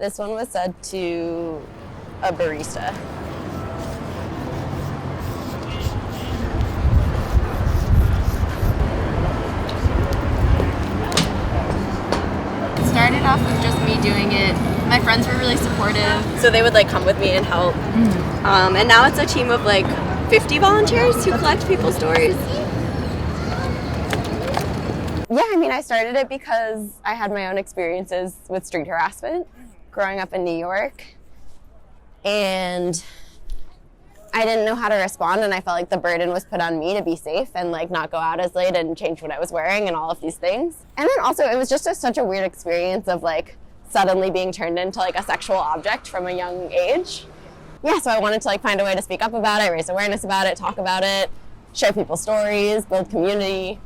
This one was said to a barista. It started off with just me doing it. My friends were really supportive. So they would like come with me and help. And now it's a team of like 50 volunteers who collect people's stories. Yeah, I mean, I started it because I had my own experiences with street harassment growing up in New York. And I didn't know how to respond, and I felt like the burden was put on me to be safe and like not go out as late and change what I was wearing and all of these things. And then also it was just such a weird experience of like suddenly being turned into like a sexual object from a young age. Yeah, so I wanted to like find a way to speak up about it, raise awareness about it, talk about it, share people's stories, build community.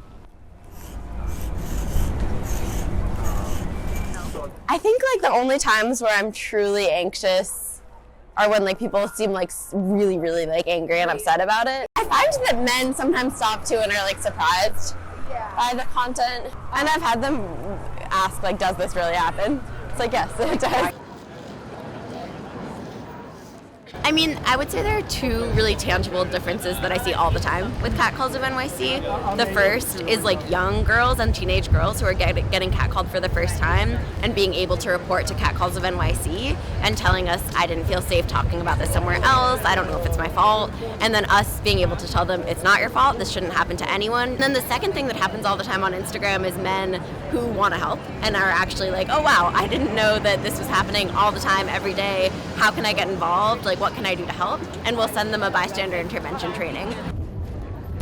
I think like the only times where I'm truly anxious are when like people seem like really, really like angry and upset about it. I find that men sometimes stop too and are like surprised by the content. And I've had them ask like, does this really happen? It's like, yes, it does. I mean, I would say there are two really tangible differences that I see all the time with Cat Calls of NYC. The first is like young girls and teenage girls who are getting catcalled for the first time and being able to report to Cat Calls of NYC and telling us, I didn't feel safe talking about this somewhere else, I don't know if it's my fault, and then us being able to tell them it's not your fault, this shouldn't happen to anyone. And then the second thing that happens all the time on Instagram is men who want to help and are actually like, oh wow, I didn't know that this was happening all the time, every day, how can I get involved, like what can I do to help? And we'll send them a bystander intervention training.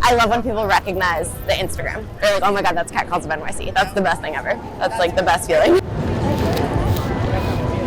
I love when people recognize the Instagram. They're like, oh my god, that's Cat Calls of NYC. That's the best thing ever. That's like the best feeling.